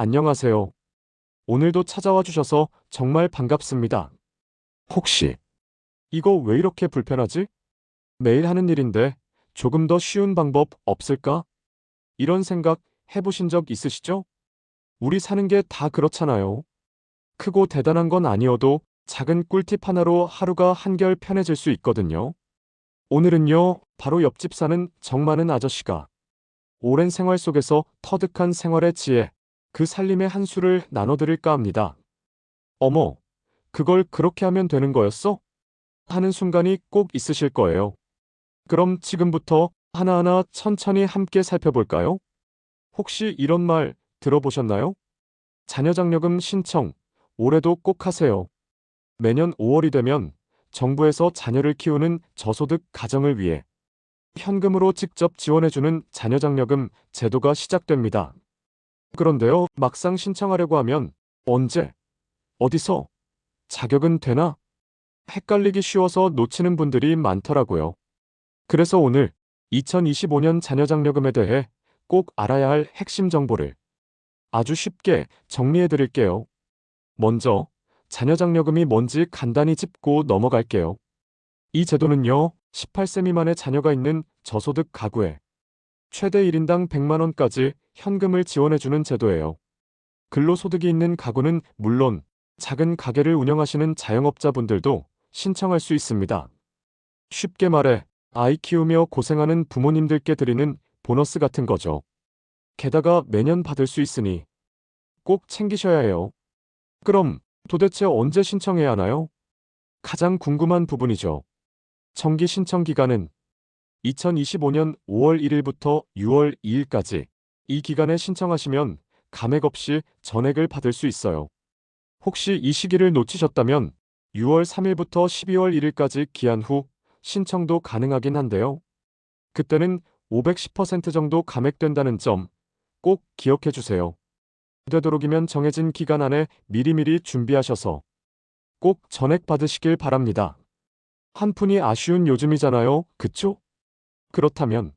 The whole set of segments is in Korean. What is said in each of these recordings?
안녕하세요. 오늘도 찾아와 주셔서 정말 반갑습니다. 혹시 이거 왜 이렇게 불편하지? 매일 하는 일인데 조금 더 쉬운 방법 없을까? 이런 생각 해보신 적 있으시죠? 우리 사는 게 다 그렇잖아요. 크고 대단한 건 아니어도 작은 꿀팁 하나로 하루가 한결 편해질 수 있거든요. 오늘은요, 바로 옆집 사는 정 많은 아저씨가 오랜 생활 속에서 터득한 생활의 지혜, 그 살림의 한 수를 나눠드릴까 합니다. 어머, 그걸 그렇게 하면 되는 거였어? 하는 순간이 꼭 있으실 거예요. 그럼 지금부터 하나하나 천천히 함께 살펴볼까요? 혹시 이런 말 들어보셨나요? 자녀장려금 신청, 올해도 꼭 하세요. 매년 5월이 되면 정부에서 자녀를 키우는 저소득 가정을 위해 현금으로 직접 지원해주는 자녀장려금 제도가 시작됩니다. 그런데요, 막상 신청하려고 하면 언제, 어디서, 자격은 되나? 헷갈리기 쉬워서 놓치는 분들이 많더라고요. 그래서 오늘 2025년 자녀장려금에 대해 꼭 알아야 할 핵심 정보를 아주 쉽게 정리해 드릴게요. 먼저 자녀장려금이 뭔지 간단히 짚고 넘어갈게요. 이 제도는요, 18세 미만의 자녀가 있는 저소득 가구에 최대 1인당 100만 원까지 현금을 지원해주는 제도예요. 근로소득이 있는 가구는 물론 작은 가게를 운영하시는 자영업자분들도 신청할 수 있습니다. 쉽게 말해 아이 키우며 고생하는 부모님들께 드리는 보너스 같은 거죠. 게다가 매년 받을 수 있으니 꼭 챙기셔야 해요. 그럼 도대체 언제 신청해야 하나요? 가장 궁금한 부분이죠. 정기 신청 기간은 2025년 5월 1일부터 6월 2일까지 이 기간에 신청하시면 감액 없이 전액을 받을 수 있어요. 혹시 이 시기를 놓치셨다면 6월 3일부터 12월 1일까지 기한 후 신청도 가능하긴 한데요. 그때는 510% 정도 감액된다는 점 꼭 기억해 주세요. 되도록이면 정해진 기간 안에 미리미리 준비하셔서 꼭 전액 받으시길 바랍니다. 한 푼이 아쉬운 요즘이잖아요, 그쵸? 그렇다면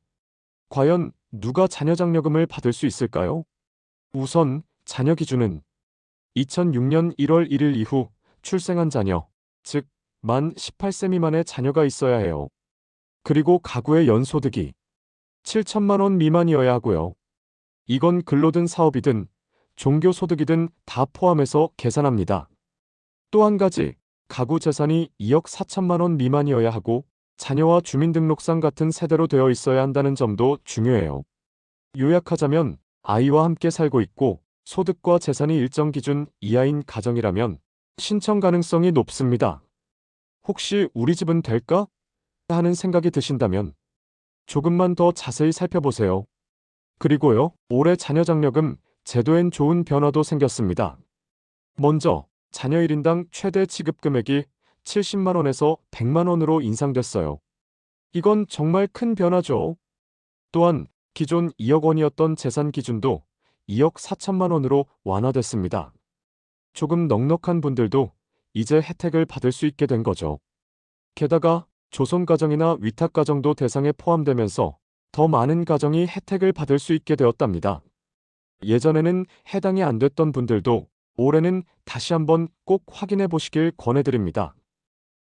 과연 누가 자녀장려금을 받을 수 있을까요? 우선 자녀 기준은 2006년 1월 1일 이후 출생한 자녀, 즉 만 18세 미만의 자녀가 있어야 해요. 그리고 가구의 연소득이 7천만 원 미만이어야 하고요. 이건 근로든 사업이든 종교소득이든 다 포함해서 계산합니다. 또 한 가지, 가구 재산이 2억 4천만 원 미만이어야 하고 자녀와 주민등록상 같은 세대로 되어 있어야 한다는 점도 중요해요. 요약하자면 아이와 함께 살고 있고 소득과 재산이 일정 기준 이하인 가정이라면 신청 가능성이 높습니다. 혹시 우리 집은 될까? 하는 생각이 드신다면 조금만 더 자세히 살펴보세요. 그리고요, 올해 자녀장려금 제도엔 좋은 변화도 생겼습니다. 먼저 자녀 1인당 최대 지급 금액이 70만 원에서 100만 원으로 인상됐어요. 이건 정말 큰 변화죠. 또한 기존 2억 원이었던 재산 기준도 2억 4천만 원으로 완화됐습니다. 조금 넉넉한 분들도 이제 혜택을 받을 수 있게 된 거죠. 게다가 조손가정이나 위탁가정도 대상에 포함되면서 더 많은 가정이 혜택을 받을 수 있게 되었답니다. 예전에는 해당이 안 됐던 분들도 올해는 다시 한번 꼭 확인해 보시길 권해드립니다.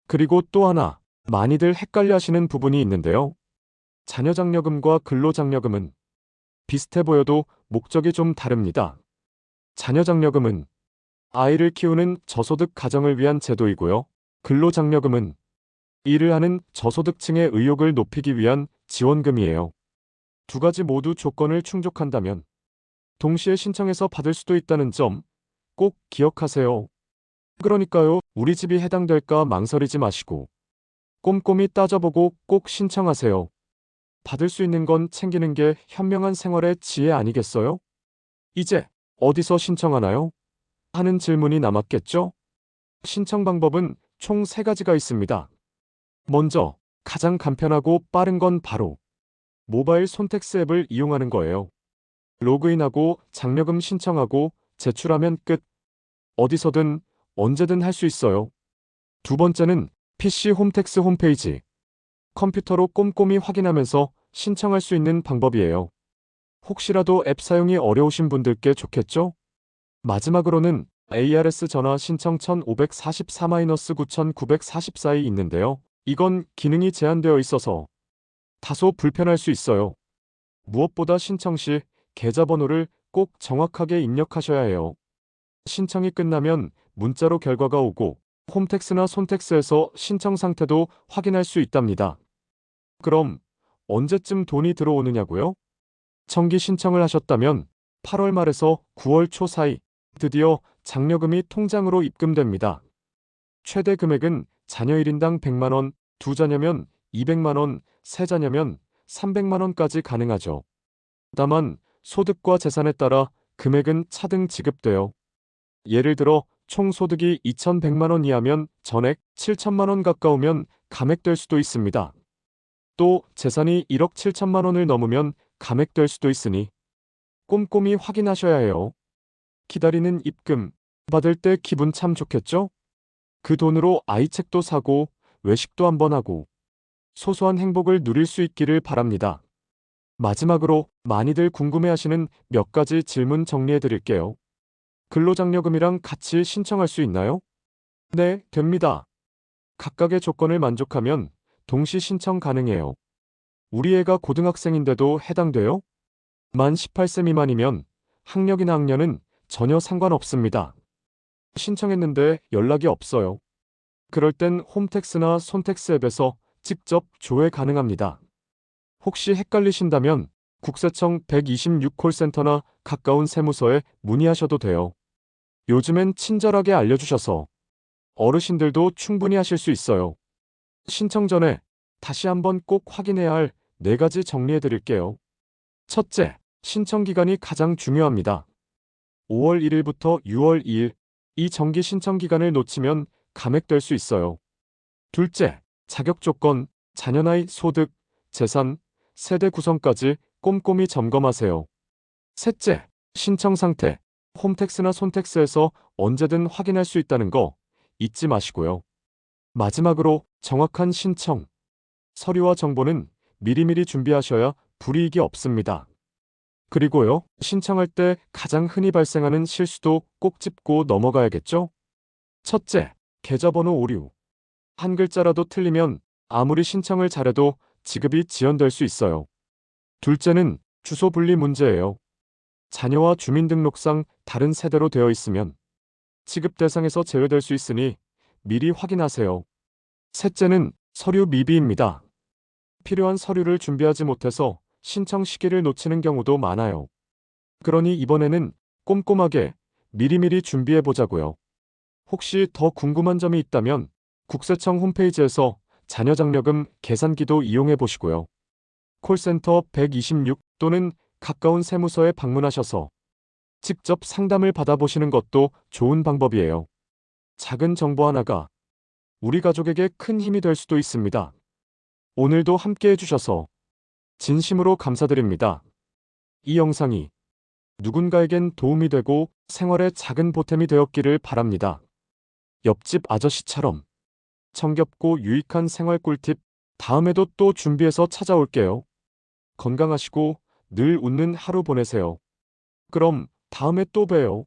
그리고 또 하나, 많이들 헷갈려 하시는 부분이 있는데요. 자녀장려금과 근로장려금은 비슷해 보여도 목적이 좀 다릅니다. 자녀장려금은 아이를 키우는 저소득 가정을 위한 제도이고요. 근로장려금은 일을 하는 저소득층의 의욕을 높이기 위한 지원금이에요. 두 가지 모두 조건을 충족한다면 동시에 신청해서 받을 수도 있다는 점 꼭 기억하세요. 그러니까요, 우리 집이 해당될까 망설이지 마시고 꼼꼼히 따져보고 꼭 신청하세요. 받을 수 있는 건 챙기는 게 현명한 생활의 지혜 아니겠어요? 이제 어디서 신청하나요? 하는 질문이 남았겠죠? 신청 방법은 총 3가지가 있습니다. 먼저 가장 간편하고 빠른 건 바로 모바일 손택스 앱을 이용하는 거예요. 로그인하고 장려금 신청하고 제출하면 끝. 어디서든 언제든 할 수 있어요. 두 번째는 PC 홈택스 홈페이지. 컴퓨터로 꼼꼼히 확인하면서 신청할 수 있는 방법이에요. 혹시라도 앱 사용이 어려우신 분들께 좋겠죠? 마지막으로는 ARS 전화 신청 1544-9944이 있는데요. 이건 기능이 제한되어 있어서 다소 불편할 수 있어요. 무엇보다 신청 시 계좌번호를 꼭 정확하게 입력하셔야 해요. 신청이 끝나면 문자로 결과가 오고 홈택스나 손택스에서 신청 상태도 확인할 수 있답니다. 그럼 언제쯤 돈이 들어오느냐고요? 정기 신청을 하셨다면 8월 말에서 9월 초 사이 드디어 장려금이 통장으로 입금됩니다. 최대 금액은 자녀 1인당 100만 원, 두 자녀면 200만 원, 세 자녀면 300만 원까지 가능하죠. 다만 소득과 재산에 따라 금액은 차등 지급돼요. 예를 들어 총 소득이 2,100만 원 이하면 전액, 7천만 원 가까우면 감액될 수도 있습니다. 또 재산이 1억 7천만 원을 넘으면 감액될 수도 있으니 꼼꼼히 확인하셔야 해요. 기다리는 입금 받을 때 기분 참 좋겠죠? 그 돈으로 아이 책도 사고 외식도 한번 하고 소소한 행복을 누릴 수 있기를 바랍니다. 마지막으로 많이들 궁금해하시는 몇 가지 질문 정리해 드릴게요. 근로장려금이랑 같이 신청할 수 있나요? 네, 됩니다. 각각의 조건을 만족하면 동시 신청 가능해요. 우리 애가 고등학생인데도 해당돼요? 만 18세 미만이면 학력이나 학년은 전혀 상관없습니다. 신청했는데 연락이 없어요. 그럴 땐 홈택스나 손택스 앱에서 직접 조회 가능합니다. 혹시 헷갈리신다면 국세청 126 콜센터나 가까운 세무서에 문의하셔도 돼요. 요즘엔 친절하게 알려주셔서 어르신들도 충분히 하실 수 있어요. 신청 전에 다시 한번 꼭 확인해야 할 4가지 정리해 드릴게요. 첫째, 신청 기간이 가장 중요합니다. 5월 1일부터 6월 2일, 이 정기 신청 기간을 놓치면 감액될 수 있어요. 둘째, 자격 조건, 자녀 나이, 소득, 재산, 세대 구성까지 꼼꼼히 점검하세요. 셋째, 신청 상태, 홈택스나 손택스에서 언제든 확인할 수 있다는 거 잊지 마시고요. 마지막으로 정확한 신청, 서류와 정보는 미리미리 준비하셔야 불이익이 없습니다. 그리고요, 신청할 때 가장 흔히 발생하는 실수도 꼭 짚고 넘어가야겠죠? 첫째, 계좌번호 오류. 한 글자라도 틀리면 아무리 신청을 잘해도 지급이 지연될 수 있어요. 둘째는 주소 분리 문제예요. 자녀와 주민등록상 다른 세대로 되어 있으면 지급 대상에서 제외될 수 있으니 미리 확인하세요. 셋째는 서류 미비입니다. 필요한 서류를 준비하지 못해서 신청 시기를 놓치는 경우도 많아요. 그러니 이번에는 꼼꼼하게 미리미리 준비해 보자고요. 혹시 더 궁금한 점이 있다면 국세청 홈페이지에서 자녀장려금 계산기도 이용해 보시고요. 콜센터 126 또는 가까운 세무서에 방문하셔서 직접 상담을 받아보시는 것도 좋은 방법이에요. 작은 정보 하나가 우리 가족에게 큰 힘이 될 수도 있습니다. 오늘도 함께 해주셔서 진심으로 감사드립니다. 이 영상이 누군가에겐 도움이 되고 생활에 작은 보탬이 되었기를 바랍니다. 옆집 아저씨처럼 정겹고 유익한 생활 꿀팁 다음에도 또 준비해서 찾아올게요. 건강하시고 늘 웃는 하루 보내세요. 그럼 다음에 또 봬요.